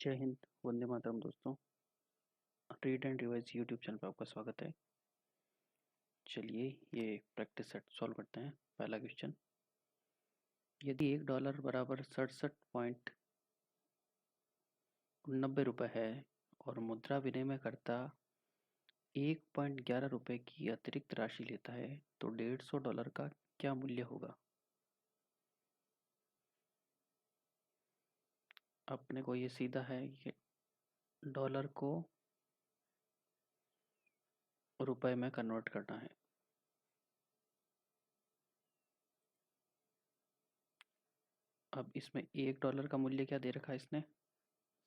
जय हिंद, वंदे मातरम दोस्तों। Read and revise YouTube channel पर आपका स्वागत है। चलिए ये प्रैक्टिस सेट सॉल्व करते हैं। पहला क्वेश्चन, यदि $1 बराबर 67.90 है और मुद्रा विनिमय करता $1.11 की अतिरिक्त राशि लेता है तो $150 का क्या मूल्य होगा? अपने को ये सीधा है कि डॉलर को रुपए में कन्वर्ट करना है। अब इसमें $1 का मूल्य क्या दे रखा है इसने?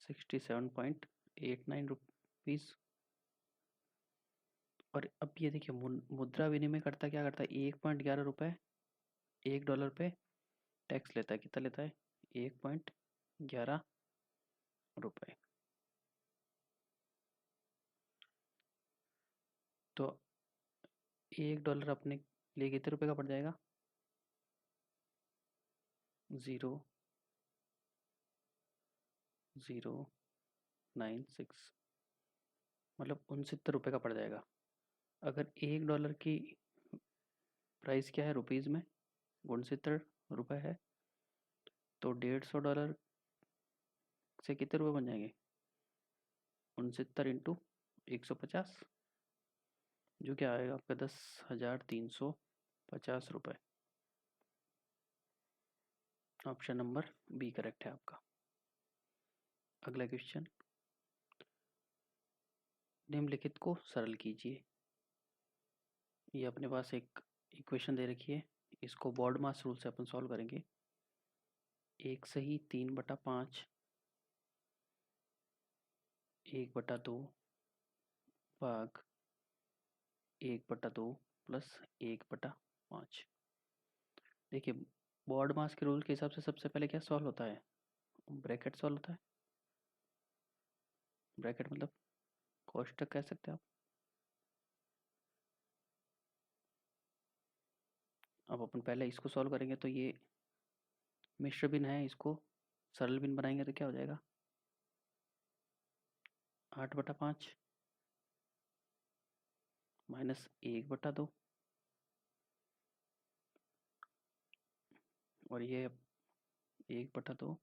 67.89 रुपीज़। और अब ये देखिए मुद्रा विनिमय करता क्या करता है, $1.11 $1 पे टैक्स लेता है। कितना लेता है? $1.11। तो $1 अपने लिए कितने रुपए का पड़ जाएगा? 0.096, मतलब $69 का पड़ जाएगा। अगर $1 की प्राइस क्या है रुपीज़ में, $69 है, तो $150 से कितने रुपए बन जाएंगे? 69 इंटू 150, जो क्या आएगा आपका 10,350 रुपये। ऑप्शन नंबर बी करेक्ट है आपका। अगला क्वेश्चन, निम्नलिखित को सरल कीजिए। ये अपने पास एक इक्वेशन दे रखी है, इसको बॉर्ड मास रूल से अपन सॉल्व करेंगे। 1 सही 3/5 1/2 भाग 1/2 प्लस 1/5। देखिए, बॉर्ड मास के रूल के हिसाब से सबसे पहले क्या सॉल्व होता है? ब्रैकेट सॉल्व होता है। ब्रैकेट मतलब कोष्टक कह सकते हैं आप। अब अपन पहले इसको सॉल्व करेंगे, तो ये मिश्र भिन्न है, इसको सरल भिन्न बनाएंगे तो क्या हो जाएगा? 8/5 माइनस 1/2, और ये 1/2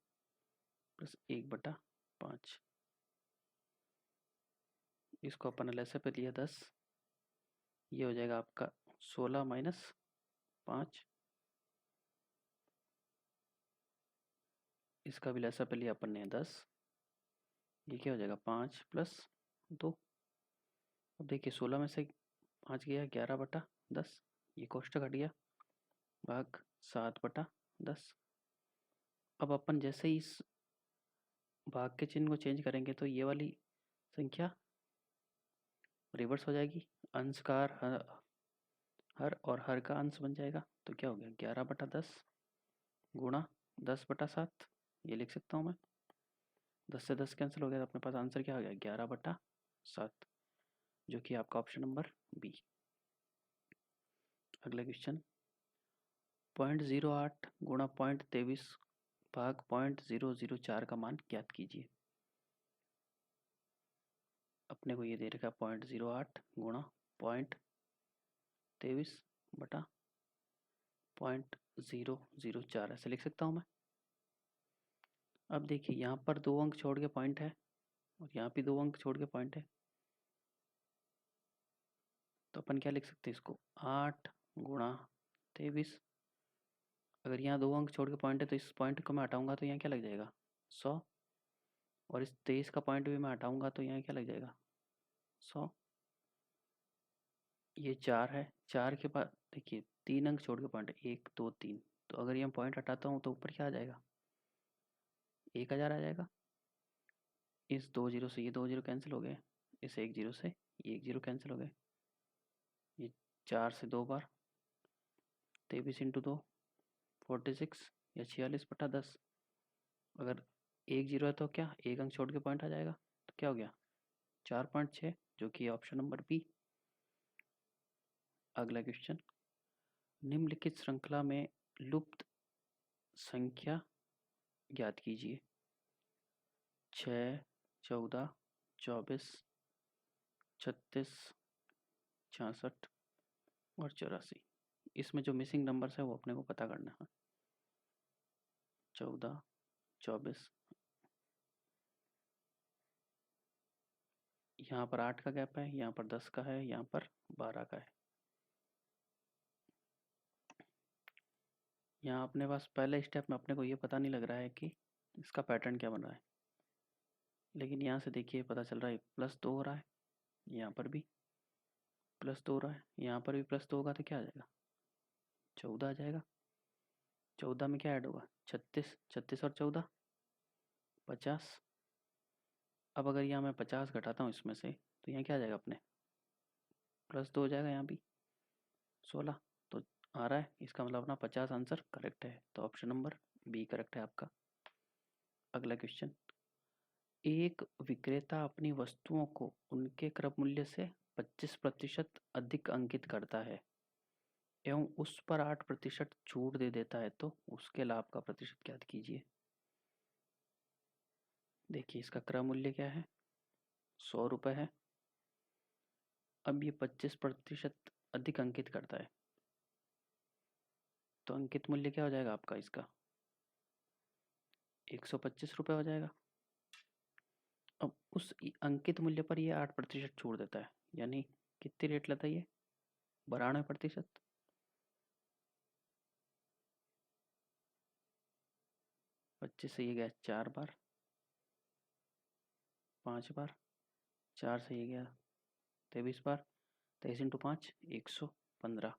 प्लस 1/5। इसको अपन लैसे पे लिया 10, ये हो जाएगा आपका 16 माइनस 5। इसका भी लैसा पे लिया अपन ने 10, ये क्या हो जाएगा 5 प्लस 2। अब देखिए 16 में से 5 गया 11/10, ये कोष्टक हट गया, भाग 7/10। अब अपन जैसे ही इस भाग के चिन्ह को चेंज करेंगे तो ये वाली संख्या रिवर्स हो जाएगी। अंश का हर और हर का अंश बन जाएगा। तो क्या हो गया 11/10 गुणा 10/7, ये लिख सकता हूँ मैं। 10 से 10 कैंसिल हो गया, तो अपने पास आंसर क्या हो गया 11/7, जो कि आपका ऑप्शन नंबर बी। अगला क्वेश्चन, 0.08 गुणा 0.23 भाग 0.004 का मान ज्ञात कीजिए। अपने को ये दे रखा 0.08 गुणा 0.23 बटा 0.004, ऐसे लिख सकता हूँ मैं। अब देखिए यहाँ पर 2 अंक छोड़ के पॉइंट है और यहाँ भी 2 अंक छोड़ के पॉइंट है, तो अपन क्या लिख सकते हैं इसको 8 गुणा 23। अगर यहाँ 2 अंक छोड़ के पॉइंट है तो इस पॉइंट को मैं हटाऊंगा तो यहाँ क्या लग जाएगा 100, और इस 23 का पॉइंट भी मैं हटाऊंगा तो यहाँ क्या लग जाएगा 100। ये 4 है, 4 के बाद देखिए 3 अंक छोड़ के पॉइंट है 1 2 3, तो अगर ये मैं पॉइंट हटाता हूँ तो ऊपर क्या आ जाएगा 1000 आ जाएगा। इस 2 जीरो से ये 2 जीरो कैंसिल हो गए, इस 1 जीरो से ये 1 जीरो कैंसिल हो गए। ये 4 से 2 बार 23 इंटू 2 46 या 46/10। अगर 1 जीरो है तो क्या 1 अंक छोड़ के पॉइंट आ जाएगा, तो क्या हो गया 4.6, जो कि ऑप्शन नंबर बी। अगला क्वेश्चन, निम्नलिखित श्रृंखला में लुप्त संख्या ज्ञात कीजिए। 6, 14, 24, 36, 66 और 84। इसमें जो मिसिंग नंबर्स है वो अपने को पता करना है। 14, 24, यहाँ पर 8 का गैप है, यहाँ पर 10 का है, यहाँ पर 12 का है। यहाँ अपने पास पहले स्टेप में अपने को ये पता नहीं लग रहा है कि इसका पैटर्न क्या बन रहा है, लेकिन यहाँ से देखिए पता चल रहा है +2 हो रहा है, यहाँ पर भी +2 हो रहा है, यहाँ पर भी +2 होगा तो क्या आ जाएगा, 14 आ जाएगा। 14 में क्या ऐड होगा, 36, 36 और 14, 50। अब अगर यहाँ मैं 50 घटाता हूँ इसमें से तो यहाँ क्या आ जाएगा अपने, +2 हो जाएगा, यहाँ भी 16 तो आ रहा है। इसका मतलब अपना 50 आंसर करेक्ट है, तो ऑप्शन नंबर बी करेक्ट है आपका। अगला क्वेश्चन, एक विक्रेता अपनी वस्तुओं को उनके क्रय मूल्य से 25% अधिक अंकित करता है एवं उस पर 8% छूट दे देता है, तो उसके लाभ का प्रतिशत ज्ञात कीजिए। देखिए इसका क्रय मूल्य क्या है, 100 रुपये है। अब ये 25% अधिक अंकित करता है, तो अंकित मूल्य क्या हो जाएगा आपका, इसका 125 रुपये हो जाएगा। अब उस अंकित मूल्य पर ये 8% छोड़ देता है, यानी कितनी रेट लेता है ये, 92%। 25 से ये गया 4 बार, 5 बार, 4 से ये गया 23 बार, 23 × 5 115।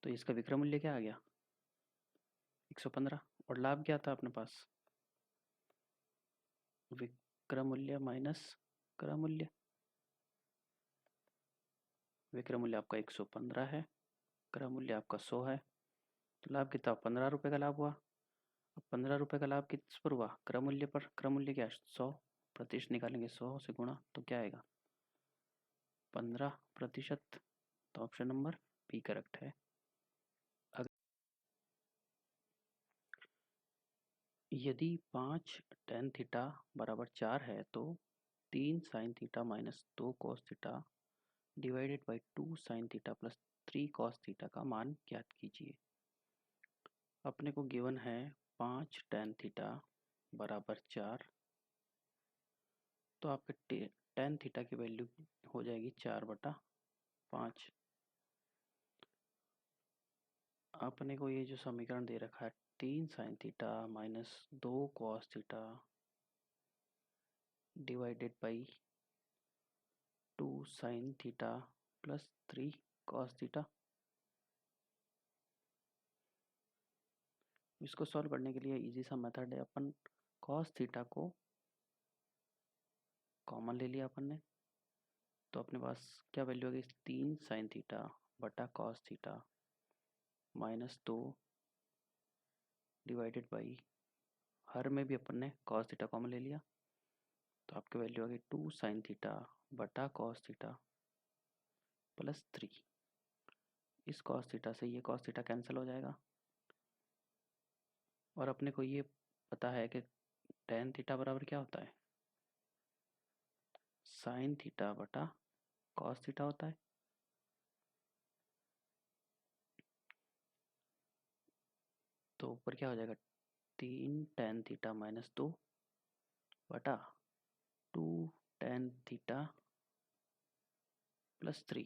तो इसका विक्रय मूल्य क्या आ गया, 115। और लाभ क्या था अपने पास, विक्रय मूल्य माइनस क्रय मूल्य। विक्रय मूल्य आपका 115 है, क्रय मूल्य आपका 100 है, तो लाभ कितना, 15 रुपये का लाभ हुआ। अब 15 रुपये का लाभ किस पर हुआ, क्रय मूल्य पर। क्रय मूल्य क्या है, 100, प्रतिशत निकालेंगे 100 से गुणा, तो क्या आएगा 15%। तो ऑप्शन नंबर बी करेक्ट है। यदि 5 tan थीटा बराबर 4 है तो 3 sin theta minus 2 cos theta divided by 2 sin theta plus 3 cos theta का मान ज्ञात कीजिए। अपने को गिवन है 5 tan थीटा बराबर 4, तो आपके tan थीटा की वैल्यू हो जाएगी 4/5। अपने को ये जो समीकरण दे रखा है 3 sin theta minus 2 cos theta divided by 2 sin theta plus 3 cos theta, इसको सॉल्व करने के लिए इजी सा मेथड है। अपन cos थीटा को कॉमन ले लिया अपन ने, तो अपने पास क्या वैल्यू आ गई, 3 sin थीटा बटा cos theta minus 2 divided by, हर में भी अपन ने cos थीटा कॉमन ले लिया, तो आपकी वैल्यू आ गई 2 sin थीटा बटा cos थीटा प्लस 3। इस cos थीटा से ये cos थीटा कैंसिल हो जाएगा, और अपने को ये पता है कि tan थीटा बराबर क्या होता है, sin थीटा बटा cos थीटा होता है। तो ऊपर क्या हो जाएगा, 3 tan थीटा माइनस 2 बटा 2 tan theta plus 3।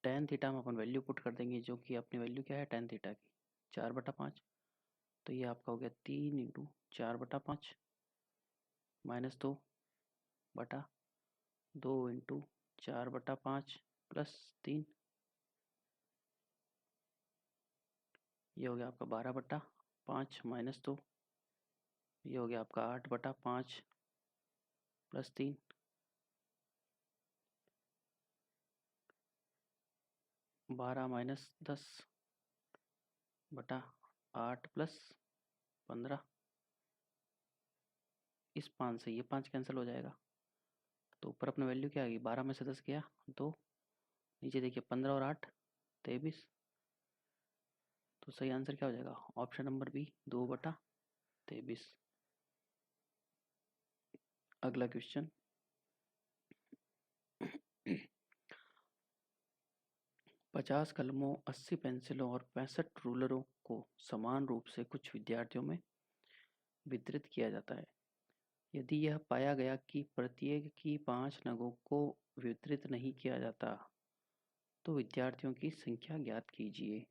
tan theta में अपन वैल्यू पुट कर देंगे, जो कि अपनी वैल्यू क्या है tan थीटा की, 4/5। तो ये आपका हो गया 3 × 4/5 माइनस 2 बटा 2 × 4/5 प्लस 3, ये हो गया आपका 12/5 माइनस 2, ये हो गया आपका 8/5 प्लस 3, 12 माइनस 10 बटा 8 प्लस 15। इस 5 से ये 5 कैंसिल हो जाएगा, तो ऊपर अपने वैल्यू क्या आ गई, 12 में से 10 गया 2, नीचे देखिए 15 और 8 23। तो सही आंसर क्या हो जाएगा, ऑप्शन नंबर बी 2/23। अगला क्वेश्चन, 50 कलमों, 80 पेंसिलों और 65 रूलरों को समान रूप से कुछ विद्यार्थियों में वितरित किया जाता है। यदि यह पाया गया कि प्रत्येक की 5 नगों को वितरित नहीं किया जाता, तो विद्यार्थियों की संख्या ज्ञात कीजिए।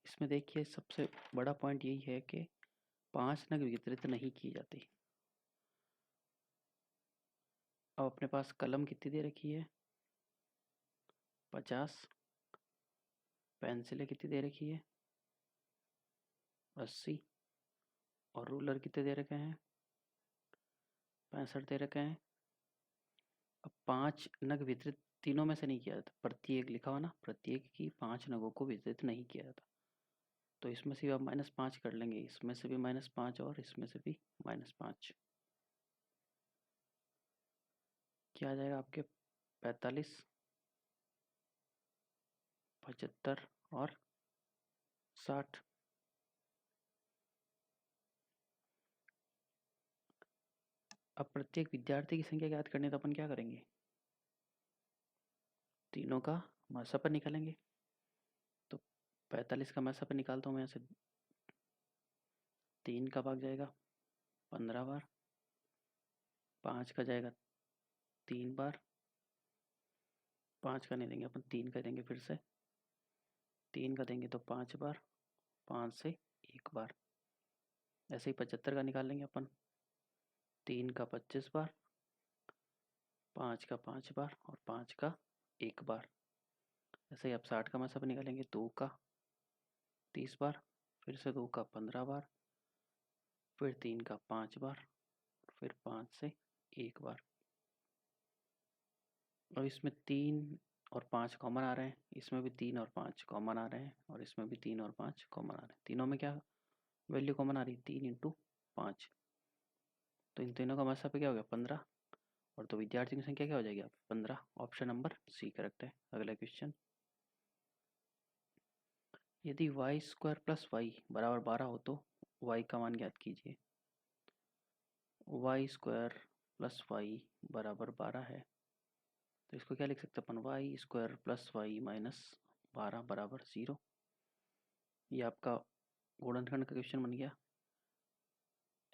इसमें देखिए सबसे बड़ा पॉइंट यही है कि 5 नग वितरित नहीं की जाती। अब अपने पास कलम कितनी दे रखी है? 50। पेंसिलें कितनी दे रखी है? 80। और रूलर कितने दे रखे हैं? 65 दे रखे हैं। अब 5 नग वितरित तीनों में से नहीं किया जाता, प्रत्येक लिखा हुआ ना, प्रत्येक की 5 नगों को वितरित नहीं किया जाता। तो इसमें से आप -5 कर लेंगे, इसमें से भी -5 और इसमें से भी -5। क्या आ जाएगा आपके? 45, 75 और 60। अब प्रत्येक विद्यार्थी की संख्या ज्ञात करनी है, तो अपन क्या करेंगे? तीनों का मासापन निकालेंगे। तो 45 का मासापन निकालता हूँ मैं यहाँ से, 3 का भाग जाएगा 15 बार, 5 का जाएगा 3 बार, 5 का नहीं देंगे अपन, 3 का देंगे फिर से, 3 का देंगे तो 5 बार, 5 से 1 बार। ऐसे ही 75 का निकाल लेंगे अपन, 3 का 25 बार, 5 का 5 बार और 5 का 1 बार। ऐसे ही आप 60 का मासापन निकालेंगे, 2 का 30 बार, फिर से 2 का 15 बार, फिर 3 का 5 बार, फिर 5 से 1 बार। और इसमें 3 और 5 कॉमन आ रहे हैं, इसमें भी 3 और 5 कॉमन आ रहे हैं, और इसमें भी 3 और 5 कॉमन आ रहे हैं। तीनों में क्या वैल्यू कॉमन आ रही है? 3 × 5। तो इन तीनों का मासापन क्या हो गया? 15। और तो विद्यार्थियों की संख्या क्या हो जाएगी आप? 15। ऑप्शन नंबर सी करेक्ट है। अगला क्वेश्चन, यदि y² + y बराबर 12 हो तो y का मान ज्ञात कीजिए। y² + y बराबर 12 है, तो इसको क्या लिख सकते हैं अपन? y² + y - 12 बराबर 0। ये आपका गुणनखंड का क्वेश्चन बन गया।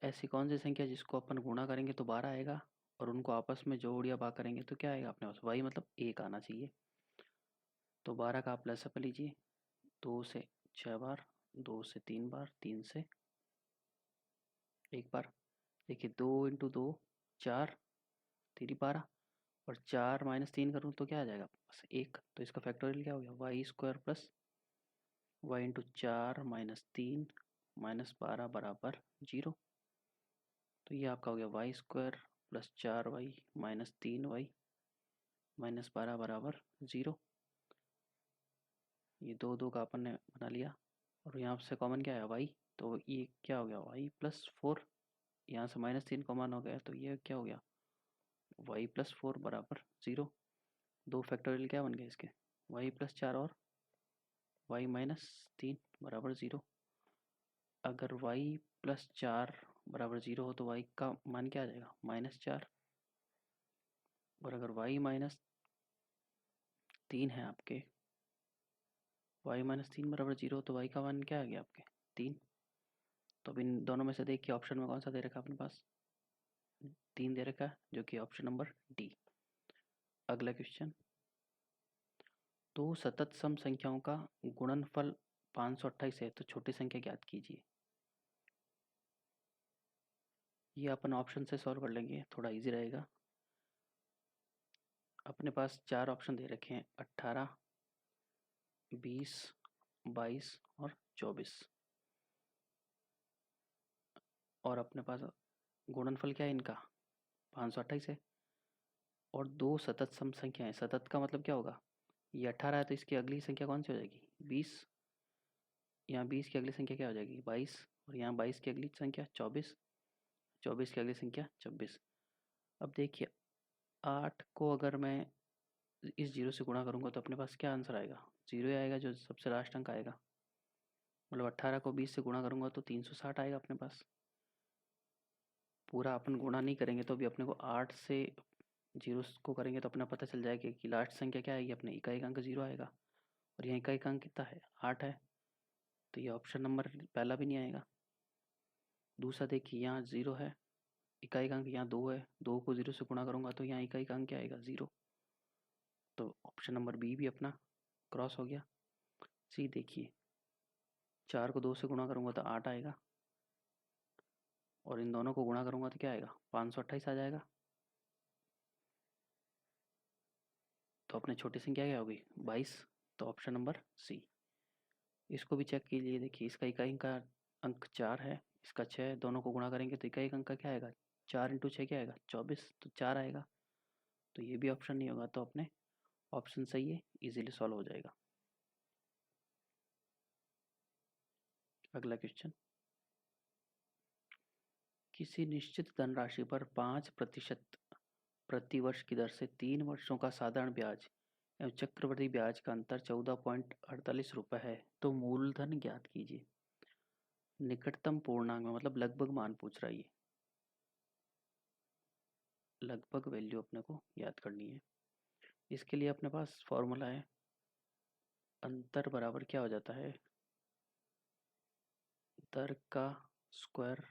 ऐसी कौन सी संख्या जिसको अपन गुणा करेंगे तो 12 आएगा, और उनको आपस में जोड़ या भाग करेंगे तो क्या आएगा अपने पास? y मतलब 1 आना चाहिए। तो 12 का आप लसा पर लीजिए, 2 से 6 बार, 2 से 3 बार, 3 से 1 बार। देखिए 2 × 2 4, 3 12, और 4 - 3 करूँ तो क्या आ जाएगा बस 1। तो इसका फैक्टोरियल क्या हो गया? y² + y × 4 - 3 - 12 बराबर 0। तो ये आपका हो गया y² + 4y - 3y - 12 बराबर 0। ये 2 2 का अपन ने बना लिया, और यहाँ से कॉमन क्या है? y। तो ये क्या हो गया? y + 4। यहाँ से -3 कॉमन हो गया, तो ये क्या हो गया? y + 4 बराबर 0। 2 फैक्टोरियल क्या बन गए इसके? y + 4 और y - 3 बराबर 0। अगर y + 4 बराबर 0 हो तो y का मान क्या आ जाएगा? -4। और अगर y - 3 है आपके, y - 3 बराबर 0 हो तो y का मान क्या आ गया आपके? 3। तो अब इन दोनों में से देखिए ऑप्शन में कौन सा दे रखा है अपने पास? 3 दे रखा है, जो कि ऑप्शन नंबर डी। अगला क्वेश्चन, दो सतत सम संख्याओं का गुणनफल 528 है तो छोटी संख्या ज्ञात कीजिए। ये अपन ऑप्शन से सॉल्व कर लेंगे, थोड़ा इजी रहेगा। अपने पास 4 ऑप्शन दे रखे हैं, 18, 20, 22 और 24। और अपने पास गुणनफल क्या है इनका? 528 है। और दो सतत सम संख्याएं, सतत का मतलब क्या होगा? ये 18 है तो इसकी अगली संख्या कौन सी हो जाएगी? 20। यहाँ 20 की अगली संख्या क्या हो जाएगी? 22। और यहाँ 22 की अगली संख्या 24। 24 की अगली संख्या 26। अब देखिए 8 को अगर मैं इस 0 से गुणा करूँगा तो अपने पास क्या आंसर आएगा? 0 ही आएगा, जो सबसे लास्ट अंक आएगा। मतलब 18 को 20 से गुणा करूँगा तो 360 आएगा अपने पास। पूरा अपन गुणा नहीं करेंगे तो भी अपने को 8 से 0 को करेंगे तो अपना पता चल जाएगा कि लास्ट संख्या क्या आएगी, अपने इकाई अंक 0 आएगा। और यहाँ इकाई अंक कितना है, 8 है, तो ये ऑप्शन नंबर पहला भी नहीं आएगा। दूसरा देखिए, यहाँ 0 है, इकाई अंक यहाँ 2 है, 2 को 0 से गुणा करूँगा तो यहाँ इकाई अंक क्या आएगा, 0। तो ऑप्शन नंबर बी भी अपना क्रॉस हो गया। सी देखिए, 4 को 2 से गुणा करूँगा तो 8 आएगा, और इन दोनों को गुणा करूँगा तो क्या आएगा, 528 आ जाएगा। तो अपने छोटी संख्या क्या होगी, 22। तो ऑप्शन नंबर सी। इसको भी चेक कीजिए, देखिए इसका इकाई का अंक 4 है, इसका 6, दोनों को गुणा करेंगे तो इकाई अंक का क्या आएगा, 4 × 6 क्या आएगा, 24, तो 4 आएगा। तो ये भी ऑप्शन नहीं होगा, तो अपने ऑप्शन सही है, इजीली सॉल्व हो जाएगा। अगला क्वेश्चन, किसी निश्चित धनराशि पर 5% प्रतिवर्ष की दर से 3 वर्षों का साधारण ब्याज एवं चक्रवृद्धि ब्याज का अंतर 14.48 रुपये है, तो मूलधन ज्ञात कीजिए। निकटतम पूर्णांक में मतलब लगभग मान पूछ रहा है, ये लगभग वैल्यू अपने को याद करनी है। इसके लिए अपने पास फॉर्मूला है, अंतर बराबर क्या हो जाता है, दर का स्क्वायर,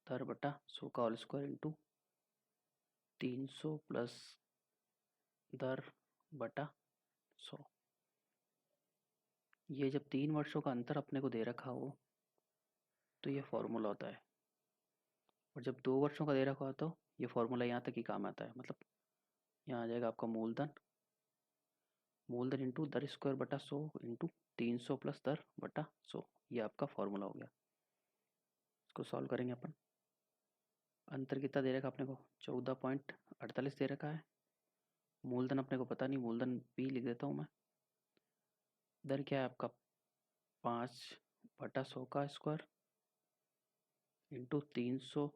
दर बटा 100 का होल स्क्वायर इंटू 300 प्लस दर बटा 100। ये जब 3 वर्षों का अंतर अपने को दे रखा हो तो ये फॉर्मूला होता है, और जब 2 वर्षों का दे रखा हो तो ये फॉर्मूला यहाँ तक ही काम आता है। मतलब यहाँ आ जाएगा आपका मूलधन, मूलधन इंटू दर स्क्वायर बटा 100 इंटू 300 प्लस दर बटा 100, ये आपका फॉर्मूला हो गया। इसको सॉल्व करेंगे अपन। अंतर कितना दे रखा अपने को, 14.48 दे रखा है। मूलधन अपने को पता नहीं, मूलधन भी लिख देता हूँ मैं। दर क्या है आपका, 5/100 का स्क्वायर इंटू 300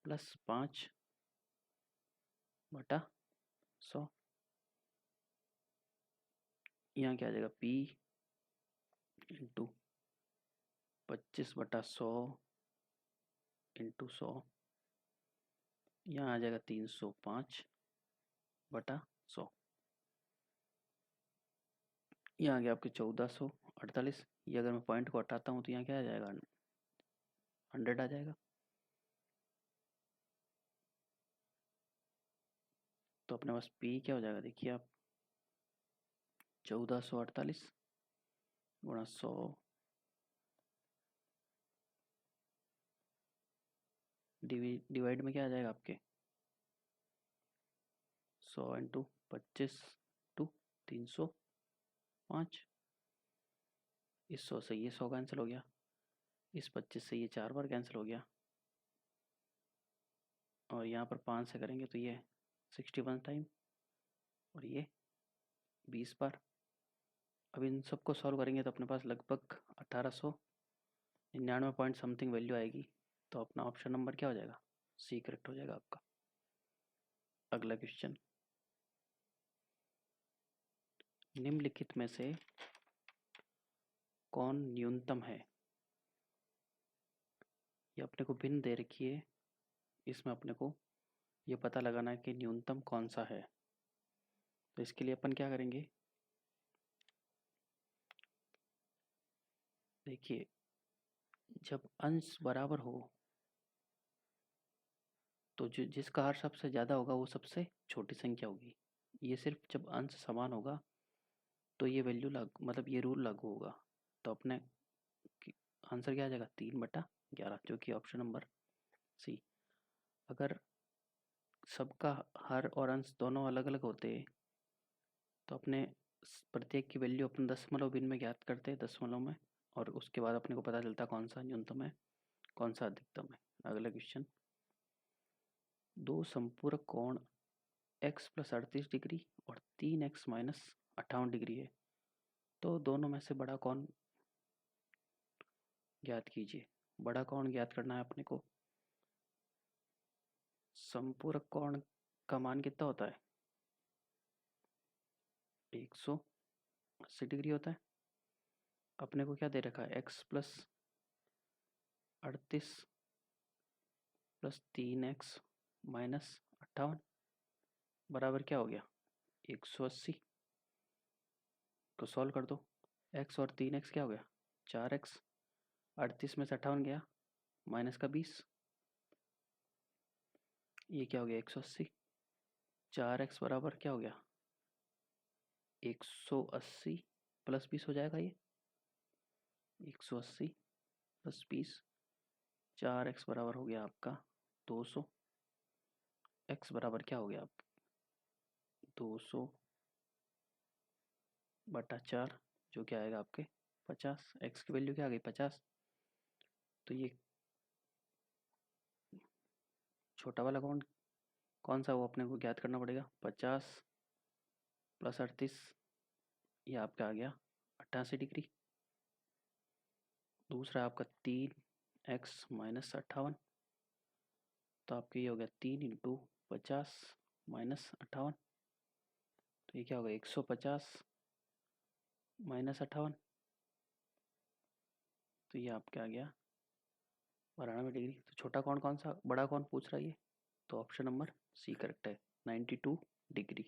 प्लस 5/100। यहाँ क्या आ जाएगा, P इंटू 25/100 इंटू 100। यहाँ आ जाएगा 305/100। यहाँ आ गया आपके 1448। ये अगर मैं पॉइंट को हटाता हूँ तो यहाँ क्या आ जाएगा, 100 आ जाएगा। तो अपने पास P क्या हो जाएगा, देखिए आप, 1448 गुणा 100 डिवाइड में क्या आ जाएगा आपके, 100 इंटू 25 टू 305। इस 100 से ये 100 कैंसिल हो गया, इस 25 से ये 4 बार कैंसिल हो गया, और यहाँ पर 5 से करेंगे तो ये 61 टाइम, और ये 20 बार। अब इन सबको सॉल्व करेंगे तो अपने पास लगभग 1899 पॉइंट समथिंग वैल्यू आएगी। तो अपना ऑप्शन नंबर क्या हो जाएगा, सी करेक्ट हो जाएगा आपका। अगला क्वेश्चन, निम्नलिखित में से कौन न्यूनतम है। ये अपने को भिन्न दे रखी है, इसमें अपने को ये पता लगाना है कि न्यूनतम कौन सा है। तो इसके लिए अपन क्या करेंगे, देखिए जब अंश बराबर हो तो जो जिसका हर सबसे ज़्यादा होगा वो सबसे छोटी संख्या होगी। ये सिर्फ जब अंश समान होगा तो ये वैल्यू लागू, मतलब ये रूल लागू होगा। तो अपने आंसर क्या आ जाएगा, 3/11, जो कि ऑप्शन नंबर सी। अगर सबका हर और अंश दोनों अलग अलग होते तो अपने प्रत्येक की वैल्यू अपन दशमलव भिन्न में ज्ञात करते हैं, दशमलव में, और उसके बाद अपने को पता चलता कौन सा न्यूनतम है कौन सा अधिकतम है। अगला क्वेश्चन, दो संपूरक कोण x + 38 डिग्री और 3x - 58 डिग्री है, तो दोनों में से बड़ा कौन ज्ञात कीजिए। बड़ा कौन ज्ञात करना है अपने को। संपूरक कोण का मान कितना होता है, 180 डिग्री होता है। अपने को क्या दे रखा है, x + 38 प्लस 3x माइनस 58 बराबर क्या हो गया 180। तो सॉल्व कर दो। x और 3x क्या हो गया 4x, 38 में से 58 गया माइनस का 20, ये क्या हो गया 180। 4x बराबर क्या हो गया 180 प्लस 20 हो जाएगा ये 180 प्लस 20, 4x बराबर हो गया आपका 200। x बराबर क्या हो गया आप 200 बटा 4 जो क्या आएगा आपके 50। x की वैल्यू क्या आ गई 50। तो ये छोटा वाला कौन सा वो अपने को ज्ञात करना पड़ेगा 50 प्लस 38, ये आपका आ गया 88 डिग्री। दूसरा आपका 3x माइनस 58, तो आपके ये हो गया 3 इंटू 50 माइनस 58, तो ये क्या होगा 150 माइनस 58, तो ये आपका आ गया 92 डिग्री। तो छोटा कौन कौन सा बड़ा कौन पूछ रहा है ये, तो ऑप्शन नंबर सी करेक्ट है 92 डिग्री।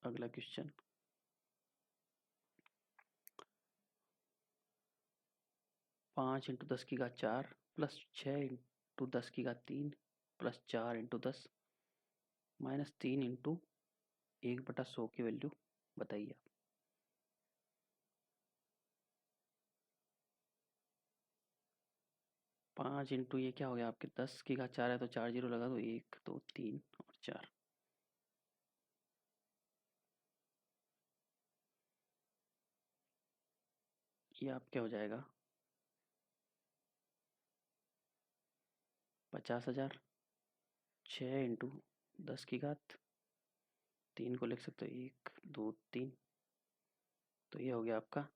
अगला क्वेश्चन 5 इंटू 10 की घात 4 प्लस 6 इंटू 10 की घात 3 प्लस 4 इंटू 10 माइनस 3 इंटू 1/100 की वैल्यू बताइए आप। 5 इंटू ये क्या हो गया आपके 10 की घात 4 है तो 4 जीरो लगा दो 1 2 3 और 4, ये आप क्या हो जाएगा 50,000। 6 इंटू 10 की घात 3 को लिख सकते हो 1 2 3, तो ये हो गया आपका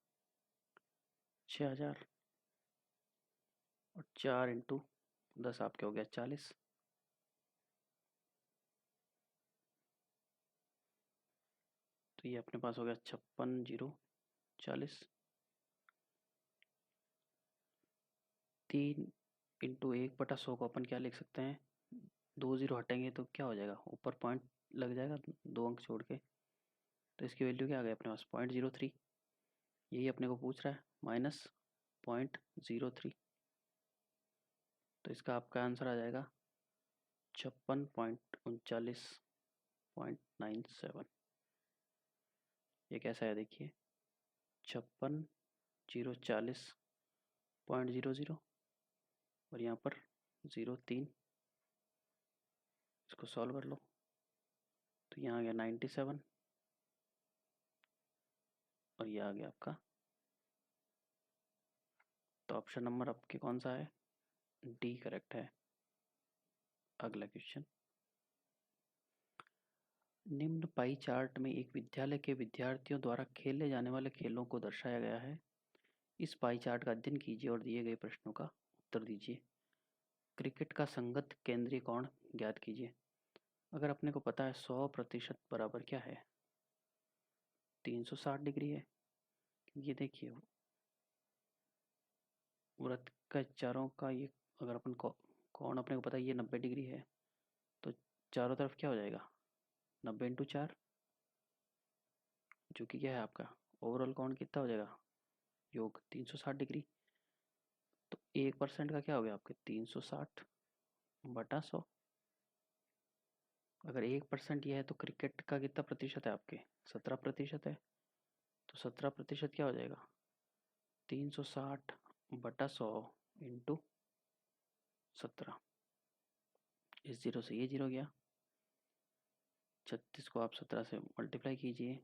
6,000 और 4 इंटू 10 आपके हो गया 40, तो ये अपने पास हो गया 56,040। 3 इंटू 1/100 को अपन क्या लिख सकते हैं, 2 जीरो हटेंगे तो क्या हो जाएगा ऊपर पॉइंट लग जाएगा 2 अंक छोड़ के, तो इसकी वैल्यू क्या आ गई अपने पास 0.03, यही अपने को पूछ रहा है माइनस 0.03, तो इसका आपका आंसर आ जाएगा 56.39.97। ये कैसा है देखिए 56,040.00 और यहाँ पर 0.3, इसको सॉल्व कर लो तो यहाँ आ गया 97 और ये आ गया आपका, तो ऑप्शन नंबर आपके कौन सा है डी करेक्ट है। अगला क्वेश्चन निम्न पाई चार्ट में एक विद्यालय के विद्यार्थियों द्वारा खेले जाने वाले खेलों को दर्शाया गया है। इस पाई चार्ट का अध्ययन कीजिए और दिए गए प्रश्नों का उत्तर दीजिए। क्रिकेट का संगत केंद्रीय कोण ज्ञात कीजिए। अगर अपने को पता है 100% बराबर क्या है 360 डिग्री है। ये देखिए वृत्त का चारों का ये अगर अपन कोण अपने को पता है ये 90 डिग्री है, तो चारों तरफ क्या हो जाएगा 90 इंटू 4, जो कि क्या है आपका ओवरऑल कोण कितना हो जाएगा योग 360 डिग्री। तो 1% का क्या हो गया आपके 360 बटा 100। अगर 1% ये है तो क्रिकेट का कितना प्रतिशत है आपके 17% है, तो 17% क्या हो जाएगा 360 बटा 100 इंटू 17, इस जीरो से ये जीरो गया, 36 को आप 17 से मल्टीप्लाई कीजिए,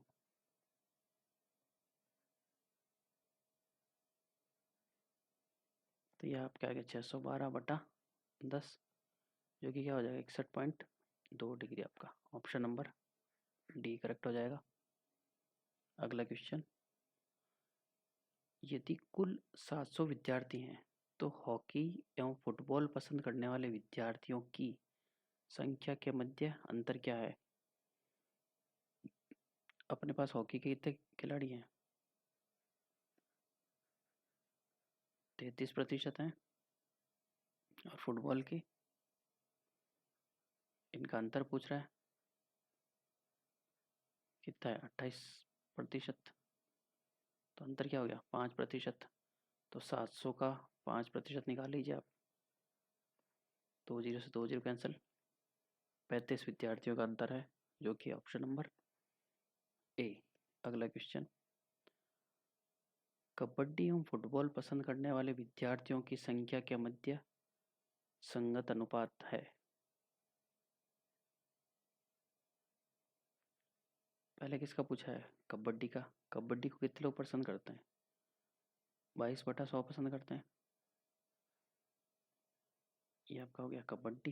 तो ये आपका आ गया 612 बटा 10, जो कि क्या हो जाएगा 61.2 डिग्री। आपका ऑप्शन नंबर डी करेक्ट हो जाएगा। अगला क्वेश्चन यदि कुल 700 विद्यार्थी हैं तो हॉकी एवं फुटबॉल पसंद करने वाले विद्यार्थियों की संख्या के मध्य अंतर क्या है। अपने पास हॉकी के कितने खिलाड़ी हैं 33% हैं। और फुटबॉल की इनका अंतर पूछ रहा है, कितना है 28%। तो अंतर क्या हो गया 5%। तो 700 का 5% निकाल लीजिए आप। 2 जीरो से 2 जीरो कैंसिल। 35 विद्यार्थियों का अंतर है, जो कि ऑप्शन नंबर ए। अगला क्वेश्चन, कबड्डी एवं फुटबॉल पसंद करने वाले विद्यार्थियों की संख्या के मध्य संगत अनुपात है। पहले किसका पूछा है, कबड्डी का। कबड्डी को कितने लोग पसंद करते हैं, 22/100 पसंद करते हैं। ये आपका हो गया कबड्डी,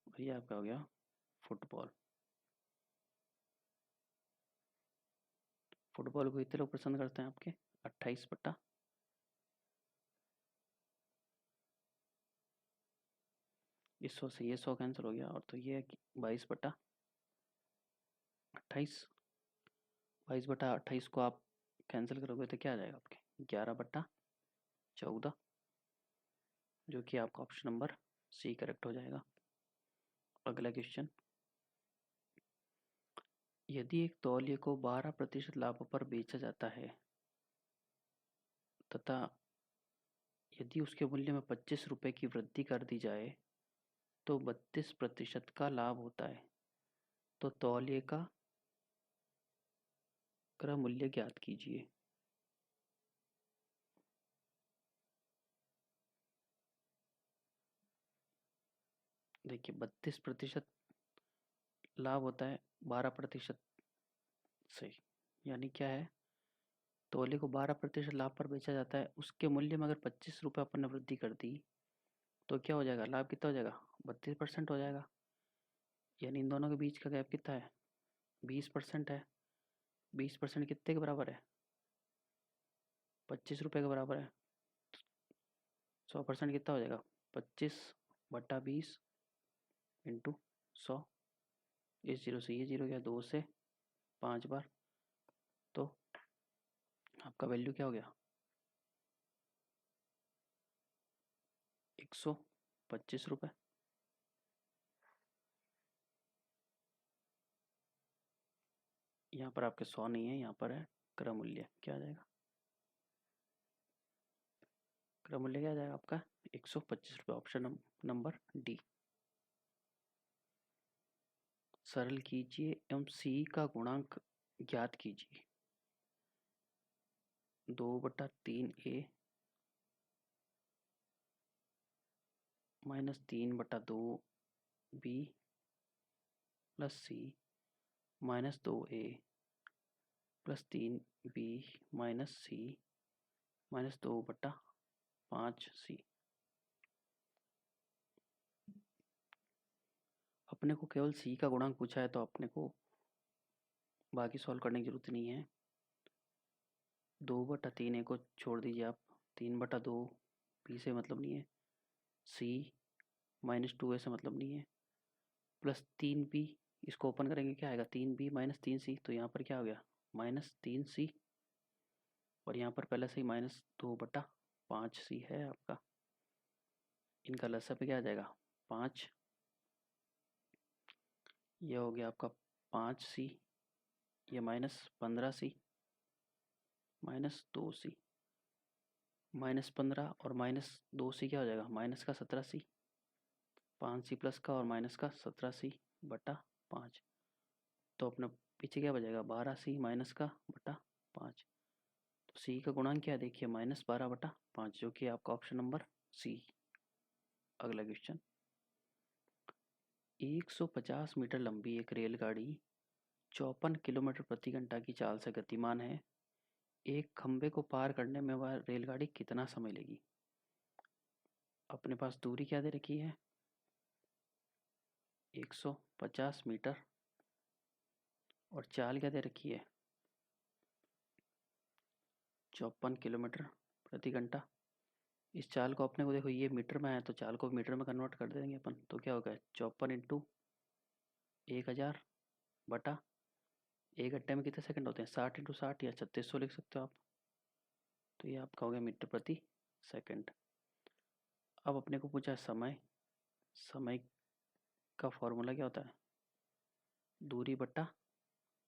और ये आपका हो गया फुटबॉल। फुटबॉल को कितने लोग पसंद करते हैं आपके, 28/, इस 100 से ये 100 कैंसिल हो गया, और तो ये 22/28। 22/28 को आप कैंसिल करोगे तो क्या आ जाएगा आपके, 11/14, जो कि आपका ऑप्शन नंबर सी करेक्ट हो जाएगा। अगला क्वेश्चन, यदि एक तौलिए को 12% लाभ पर बेचा जाता है तथा यदि उसके मूल्य में 25 रुपये की वृद्धि कर दी जाए तो 32% का लाभ होता है, तो तौलिए का क्रय मूल्य ज्ञात कीजिए। देखिए 32% लाभ होता है 12% से, यानी क्या है, तौले को 12% लाभ पर बेचा जाता है, उसके मूल्य में अगर 25 रुपये अपन ने वृद्धि कर दी तो क्या हो जाएगा, लाभ कितना हो जाएगा, 32% हो जाएगा। यानी इन दोनों के बीच का गैप कितना है, 20% है। 20% कितने के बराबर है, 25 रुपये के बराबर है। 100% कितना हो जाएगा, 25/20 इंटू 100। इस जीरो से ये जीरो गया, 2 से 5 बार, तो आपका वैल्यू क्या हो गया, 125 रुपये। यहाँ पर आपके 100 नहीं है, यहाँ पर है क्रय मूल्य, क्या आ जाएगा, क्रय मूल्य क्या आ जाएगा आपका 125 रुपये, ऑप्शन नंबर डी। सरल कीजिए एवं सी का गुणांक ज्ञात कीजिए। 2/3a minus 3/2b plus C minus 2a plus 3b minus C minus 2/5c। अपने को केवल सी का गुणांक पूछा है, तो अपने को बाकी सॉल्व करने की जरूरत नहीं है। 2/3a को छोड़ दीजिए आप, 3/2 b से मतलब नहीं है, सी माइनस 2a से मतलब नहीं है, प्लस 3b, इसको ओपन करेंगे क्या आएगा, 3b माइनस 3c, तो यहाँ पर क्या हो गया -3c, और यहाँ पर पहले से ही -2/5c है आपका। इनका लसा पे क्या आ जाएगा 5, ये हो गया आपका 5c, ये -15c -2c, -15 और -2c क्या हो जाएगा, माइनस का 17c, 5c प्लस का और माइनस का 17c/5, तो अपना पीछे क्या बचेगा 12c माइनस का बटा 5। तो सी का गुणांक क्या है, देखिए -12/5, जो कि आपका ऑप्शन नंबर सी। अगला क्वेश्चन, 150 मीटर लंबी एक रेलगाड़ी 54 किलोमीटर प्रति घंटा की चाल से गतिमान है, एक खंबे को पार करने में वह रेलगाड़ी कितना समय लेगी। अपने पास दूरी क्या दे रखी है, 150 मीटर, और चाल क्या दे रखी है, 54 किलोमीटर प्रति घंटा। इस चाल को अपने को देखो, ये मीटर में है तो चाल को मीटर में कन्वर्ट कर देंगे अपन, तो क्या होगा 54 इंटू 1000 बटा 1 घंटे में कितने सेकंड होते हैं, 60 इंटू 60 या 3600 लिख सकते हो आप। तो ये आपका हो गया मीटर प्रति सेकंड। अब अपने को पूछा समय, समय का फॉर्मूला क्या होता है, दूरी बट्टा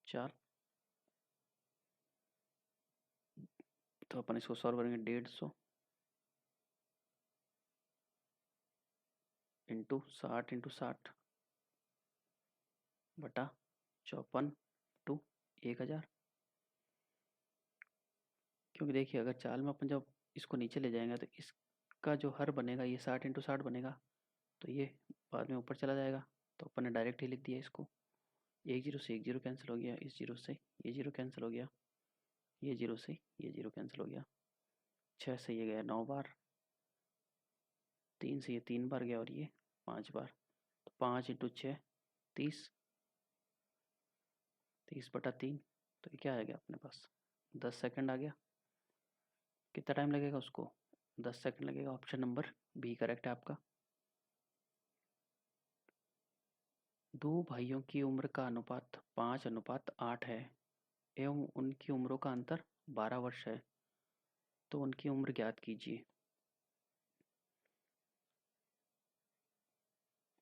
4। तो अपन इसको सॉल्व करेंगे, 150 इंटू 60 बटा 54 टू 1000। क्योंकि देखिए अगर चाल में अपन जब इसको नीचे ले जाएंगे तो इसका जो हर बनेगा ये 60 × 60 बनेगा, तो ये बाद में ऊपर चला जाएगा। तो अपन ने डायरेक्ट ही लिख दिया इसको, एक जीरो से एक जीरो कैंसिल हो गया, इस जीरो से ये जीरो कैंसिल हो गया, ये जीरो से ये जीरो कैंसिल हो गया, 6 से ये गया 9 बार, 3 से ये 3 बार गया और ये 5 बार। तो 5 × 6 30, 30/3। तो ये क्या आ गया अपने पास, 10 सेकंड आ गया। कितना टाइम लगेगा उसको, 10 सेकंड लगेगा। ऑप्शन नंबर बी करेक्ट है आपका। दो भाइयों की उम्र का अनुपात 5:8 है एवं उनकी उम्रों का अंतर 12 वर्ष है, तो उनकी उम्र ज्ञात कीजिए।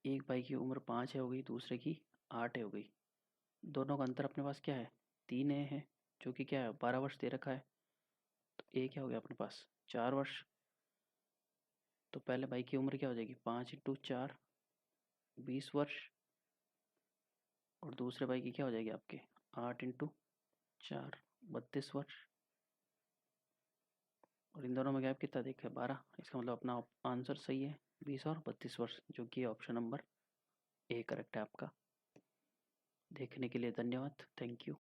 एक भाई की उम्र 5 है हो गई, दूसरे की 8 है हो गई। दोनों का अंतर अपने पास क्या है, 3 है, जो कि क्या है 12 वर्ष दे रखा है। तो ए क्या हो गया अपने पास 4 वर्ष। तो पहले भाई की उम्र क्या हो जाएगी, 5 × 4 20 वर्ष, और दूसरे भाई की क्या हो जाएगी आपके 8 × 4 32 वर्ष। और इन दोनों में गैप कितना देखा है, 12। इसका मतलब अपना आंसर सही है, 20 और 32 वर्ष, जो कि ऑप्शन नंबर ए करेक्ट है आपका। देखने के लिए धन्यवाद, थैंक यू।